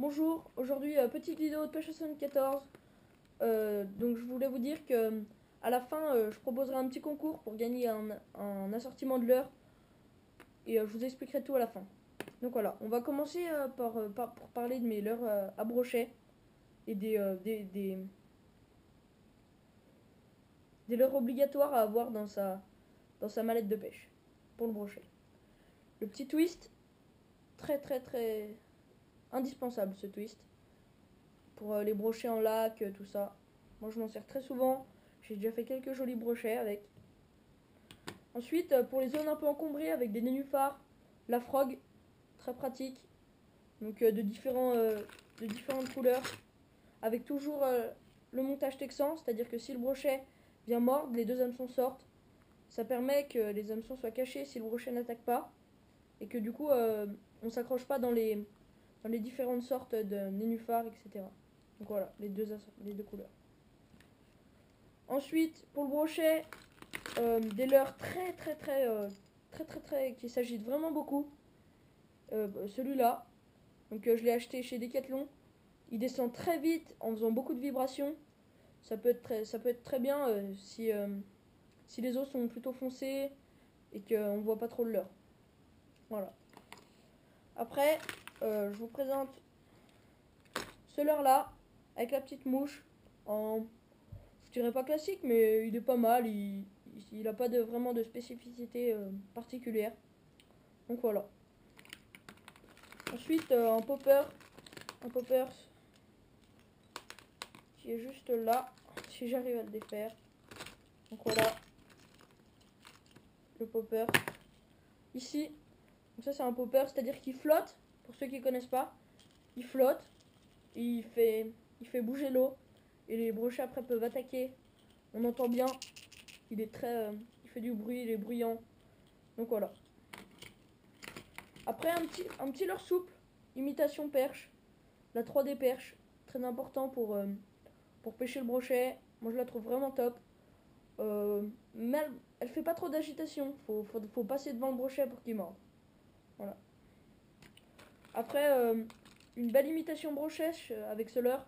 Bonjour, aujourd'hui petite vidéo de pêche à 74. Donc je voulais vous dire que à la fin je proposerai un petit concours pour gagner un assortiment de leurre et je vous expliquerai tout à la fin. Donc voilà, on va commencer pour parler de mes leurres à brochet et des leurres obligatoires à avoir dans sa mallette de pêche pour le brochet. Le petit twist, très indispensable ce twist. Pour les brochets en lac, tout ça. Moi je m'en sers très souvent. J'ai déjà fait quelques jolis brochets avec. Ensuite, pour les zones un peu encombrées avec des nénuphars, la frog, très pratique. Donc de différentes couleurs. Avec toujours le montage texan, c'est-à-dire que si le brochet vient mordre, les deux hameçons sortent. Ça permet que les hameçons soient cachés si le brochet n'attaque pas. Et que du coup, on s'accroche pas dans les différentes sortes de nénuphars, etc. Donc voilà, les deux couleurs. Ensuite, pour le brochet, des leurres qui s'agitent vraiment beaucoup. Celui-là, donc je l'ai acheté chez Decathlon. Il descend très vite en faisant beaucoup de vibrations. Ça peut être très bien si les eaux sont plutôt foncées et qu'on ne voit pas trop le leurre. Voilà. Après, je vous présente ce leurre-là avec la petite mouche je dirais pas classique, mais il est pas mal. Il n'a pas vraiment de spécificité particulière. Donc voilà. Ensuite, un popper qui est juste là, si j'arrive à le défaire. Donc voilà, le popper. Ici, donc ça c'est un popper, c'est-à-dire qu'il flotte. Pour ceux qui connaissent pas, il flotte, il fait bouger l'eau et les brochets après peuvent attaquer. On entend bien, il fait du bruit, il est bruyant. Donc voilà. Après un petit leurre souple, imitation perche, la 3D perche, très important pour pêcher le brochet. Moi je la trouve vraiment top. Mais elle fait pas trop d'agitation, faut passer devant le brochet pour qu'il morde. Voilà. Après une belle imitation brochet avec ce leurre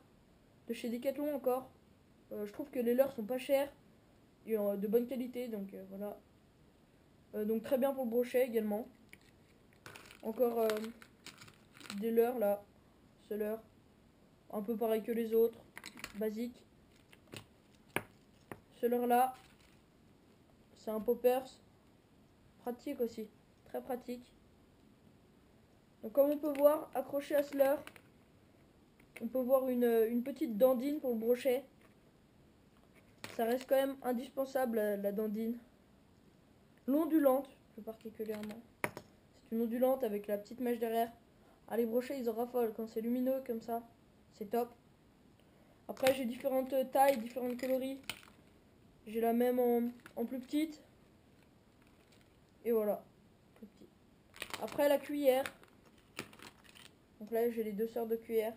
de chez Decathlon encore. Je trouve que les leurres sont pas chers et de bonne qualité, donc voilà. Donc très bien pour le brochet également. Encore des leurres là, ce leurre, un peu pareil que les autres, basique. Ce leurre là, c'est un poppers, pratique aussi, très pratique. Donc comme on peut voir, accroché à ce leurre, on peut voir une petite dandine pour le brochet. Ça reste quand même indispensable la dandine. L'ondulante, plus particulièrement. C'est une ondulante avec la petite mèche derrière. Ah, les brochets ils en raffolent quand c'est lumineux comme ça. C'est top. Après j'ai différentes tailles, différentes coloris. J'ai la même en plus petite. Et voilà. Plus petit. Après la cuillère. Donc là j'ai les deux sortes de cuillères.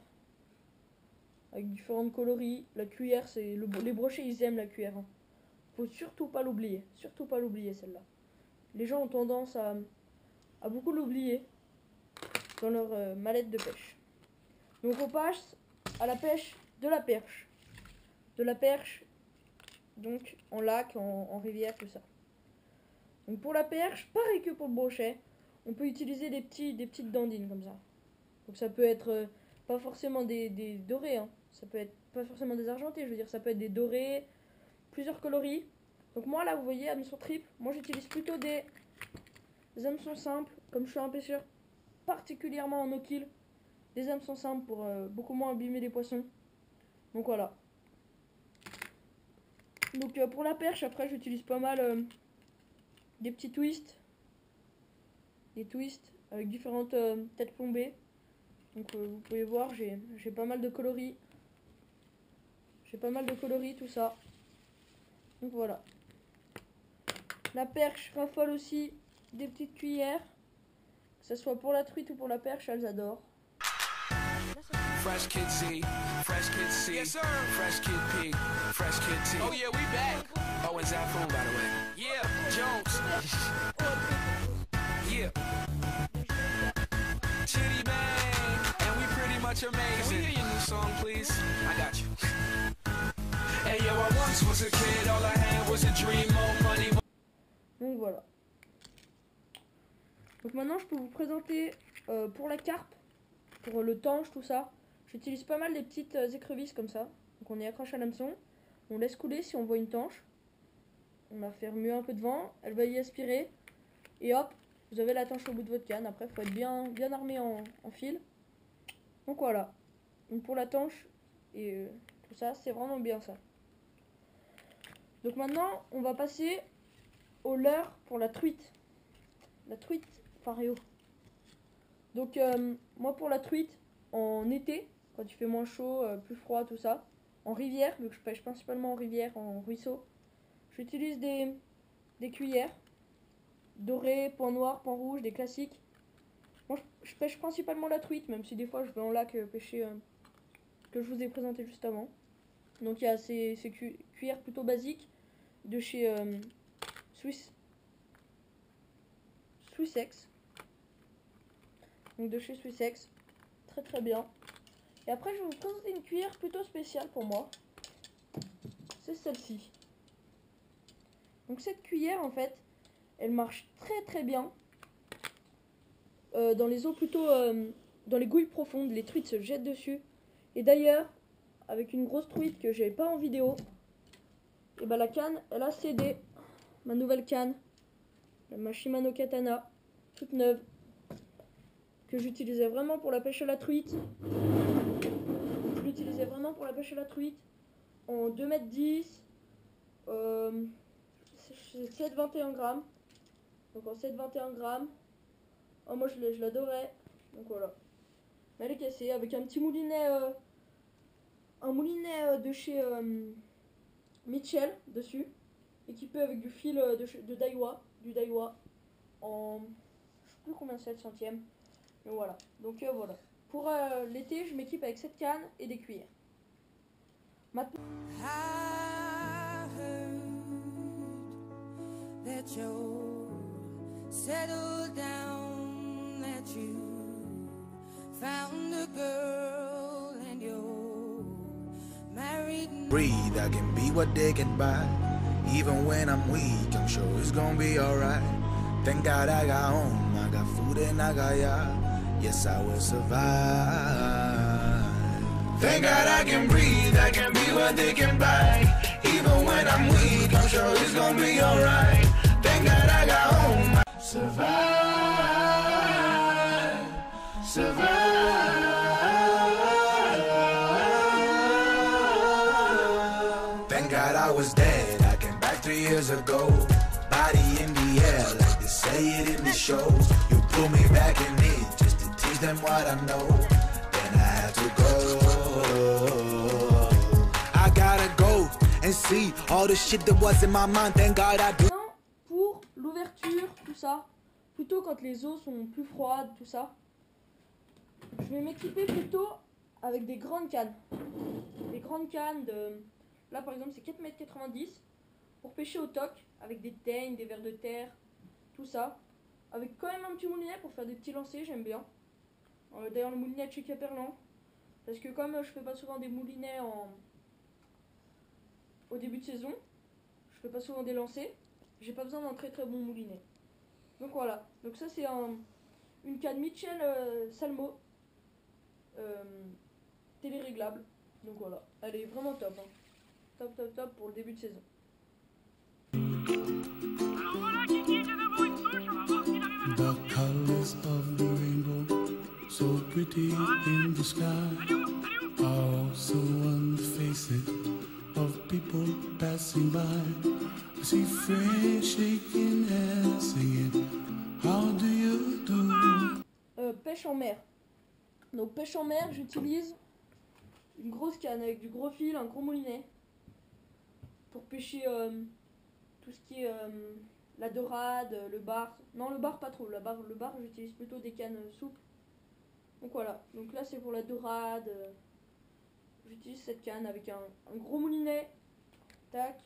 Avec différentes coloris. La cuillère, c'est les brochets ils aiment la cuillère. Hein. Faut surtout pas l'oublier. Surtout pas l'oublier celle-là. Les gens ont tendance à beaucoup l'oublier dans leur mallette de pêche. Donc on passe à la pêche de la perche. De la perche, donc en lac, en rivière, tout ça. Donc pour la perche, pareil que pour le brochet, on peut utiliser des petites dandines comme ça. Donc ça peut être pas forcément des dorés, hein. Ça peut être pas forcément des argentés, je veux dire ça peut être des dorés, plusieurs coloris. Donc moi là vous voyez hameçon triple, moi j'utilise plutôt des hameçons simples, comme je suis un pêcheur particulièrement en eau-kill, des hameçons simples pour beaucoup moins abîmer les poissons. Donc voilà. Donc pour la perche après j'utilise pas mal des petits twists. Des twists avec différentes têtes plombées. Donc vous pouvez voir j'ai pas mal de coloris. J'ai pas mal de coloris tout ça. Donc voilà. La perche raffole aussi des petites cuillères. Que ce soit pour la truite ou pour la perche, elles adorent. Fresh Kid Z, Fresh Kid C, yes, sir. Fresh Kid P, Fresh Kid T. Oh yeah, we back. Oh, and Zafoon, by the way. Yeah, Jones. Yeah. Chitty bang, and we pretty much much amazing. Can we hear your new song, please? I got you. Hey yo, I once was a kid, all I had was a dream, more money. Donc voilà. Donc maintenant je peux vous présenter pour la carpe, pour le tanche, tout ça. J'utilise pas mal des petites écrevisses comme ça. Donc on y accroche à l'hameçon, on laisse couler si on voit une tanche. On va faire remuer un peu de vent, elle va y aspirer. Et hop, vous avez la tanche au bout de votre canne. Après il faut être bien armé en fil. Donc voilà. Donc pour la tanche et tout ça, c'est vraiment bien ça. Donc maintenant on va passer au leurre pour la truite. La truite Fario. Donc moi pour la truite, en été, quand il fait moins chaud, plus froid, tout ça, en rivière, vu que je pêche principalement en rivière, en ruisseau, j'utilise des cuillères dorées, point noir, point rouge, des classiques. Moi je pêche principalement la truite, même si des fois je vais en lac pêcher que je vous ai présenté juste avant. Donc il y a ces cuillères plutôt basiques de chez Swissex. Donc de chez Swissex. Très bien. Et après je vais vous présenter une cuillère plutôt spéciale pour moi. C'est celle-ci. Donc cette cuillère en fait, elle marche très bien dans les eaux plutôt dans les gouilles profondes. Les truites se jettent dessus. Et d'ailleurs, avec une grosse truite que j'ai pas en vidéo, et bah la canne elle a cédé. Ma nouvelle canne, ma Shimano Katana, toute neuve, que j'utilisais vraiment pour la pêche à la truite. Je l'utilisais vraiment pour la pêche à la truite en 2,10 m, 7,21 grammes. Donc en 7,21 grammes. Oh, moi je l'adorais. Donc voilà. Elle est cassée avec un petit moulinet, de chez Mitchell dessus, équipé avec du fil de Daiwa, du Daiwa en je sais plus combien, 7 centièmes. Mais voilà. Donc voilà. Pour l'été, je m'équipe avec cette canne et des cuillères. Maintenant, I heard that you settled down, that you found a girl and you're married. Breathe, I can be what they can buy. Even when I'm weak, I'm sure it's gonna be alright. Thank God I got home, I got food and I got y'all. Yes, I will survive. Thank God I can breathe, I can be what they can buy. Even when I'm weak, I'm sure it's gonna be alright. Thank God I got home. Survive, survive. Thank God I was dead, I came back 3 years ago. Body in the air, like they say it in the shows. You pull me back in it, just to teach them what I know. Then I had to go. I gotta go and see all the shit that was in my mind. Thank God I do. pour l'ouverture, tout ça, plutôt quand les eaux sont plus froides, tout ça, je vais m'équiper plutôt avec des grandes cannes. Des grandes cannes de... Là par exemple c'est 4,90 m pour pêcher au toc, avec des teignes, des vers de terre, tout ça. Avec quand même un petit moulinet pour faire des petits lancers, j'aime bien. D'ailleurs le moulinet de chez Caperlan. Parce que comme je fais pas souvent des moulinets au début de saison, je fais pas souvent des lancers, j'ai pas besoin d'un très bon moulinet. Donc voilà, donc ça c'est une canne Mitchell Salmo téléréglable. Donc voilà, elle est vraiment top, hein. Top pour le début de saison. The colors of the rainbow, so pretty in the sky, are also on the faces of people passing by. I see friends shaking hands, singing, how do you do? Pêche en mer. Donc pêche en mer, j'utilise une grosse canne avec du gros fil, un gros moulinet pour pêcher tout ce qui est la dorade, le bar. Non, le bar pas trop. Le bar j'utilise plutôt des cannes souples. Donc voilà. Donc là c'est pour la dorade. J'utilise cette canne avec un gros moulinet. Tac.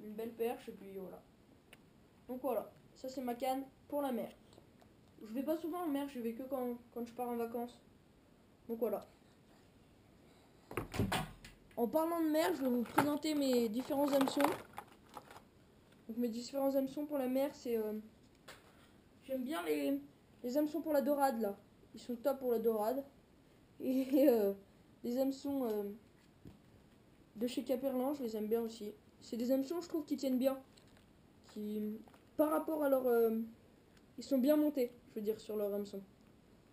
Une belle perche et puis voilà. Donc voilà. Ça c'est ma canne pour la mer. Je vais pas souvent en mer, je vais que quand je pars en vacances. Donc voilà. En parlant de mer, je vais vous présenter mes différents hameçons. Donc mes différents hameçons pour la mer, c'est... j'aime bien les hameçons pour la dorade là. Ils sont top pour la dorade. Et les hameçons de chez Caperlan, je les aime bien aussi. C'est des hameçons, je trouve, qui tiennent bien. Qui, par rapport à leur... ils sont bien montés, je veux dire, sur leur hameçon.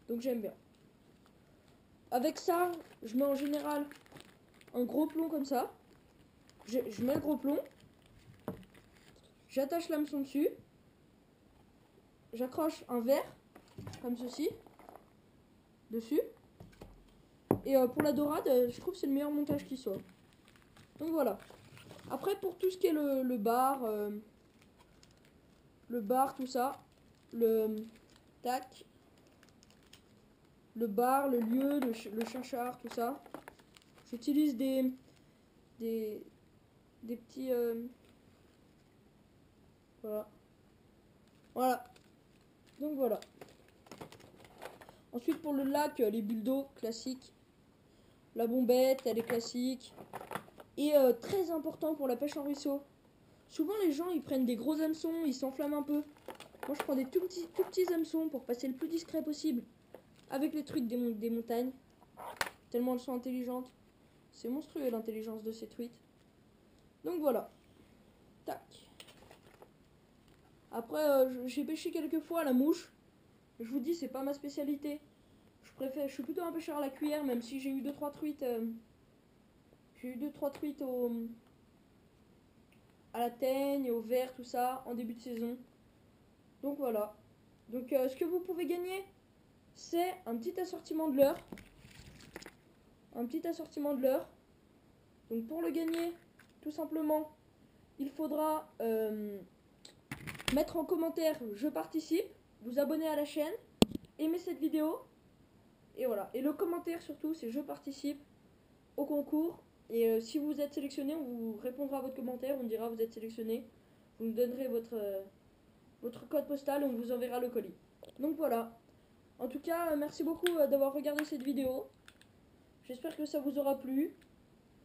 Donc j'aime bien. Avec ça, je mets en général un gros plomb comme ça. Je mets le gros plomb. J'attache l'hameçon dessus. J'accroche un verre, comme ceci, dessus. Et pour la dorade, je trouve que c'est le meilleur montage qui soit. Donc voilà. Après, pour tout ce qui est le bar, tout ça, tac, le bar, le lieu, le chinchard, tout ça, j'utilise des petits, voilà. Donc voilà. Ensuite pour le lac, les bulles d'eau classiques, la bombette, elle est classique. Et très important pour la pêche en ruisseau. Souvent les gens ils prennent des gros hameçons, ils s'enflamment un peu. Moi je prends des tout petits hameçons pour passer le plus discret possible avec les truites des montagnes. Tellement elles sont intelligentes. C'est monstrueux l'intelligence de ces truites. Donc voilà. Tac. Après j'ai pêché quelques fois à la mouche. Je vous dis c'est pas ma spécialité. Je suis plutôt un pêcheur à la cuillère, même si j'ai eu 2-3 truites. J'ai eu 2-3 truites à la teigne, au verre, tout ça, en début de saison. Donc voilà. Donc ce que vous pouvez gagner, c'est un petit assortiment de leurre. Donc pour le gagner, tout simplement, il faudra mettre en commentaire « Je participe », vous abonner à la chaîne, aimer cette vidéo, et voilà. Et le commentaire surtout, c'est « Je participe » au concours. Et si vous êtes sélectionné, on vous répondra à votre commentaire, on dira vous êtes sélectionné, vous nous donnerez votre code postal et on vous enverra le colis. Donc voilà. En tout cas, merci beaucoup d'avoir regardé cette vidéo. J'espère que ça vous aura plu.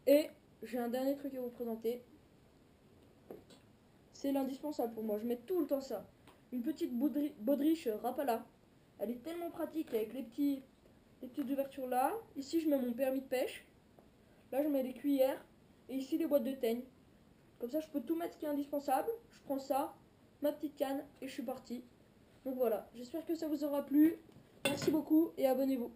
Et j'ai un dernier truc à vous présenter. C'est l'indispensable pour moi, je mets tout le temps ça. Une petite baudriche Rapala. Elle est tellement pratique avec les petites ouvertures là. Ici je mets mon permis de pêche. Là, je mets les cuillères et ici les boîtes de teigne. Comme ça, je peux tout mettre ce qui est indispensable. Je prends ça, ma petite canne et je suis parti. Donc voilà, j'espère que ça vous aura plu. Merci beaucoup et abonnez-vous.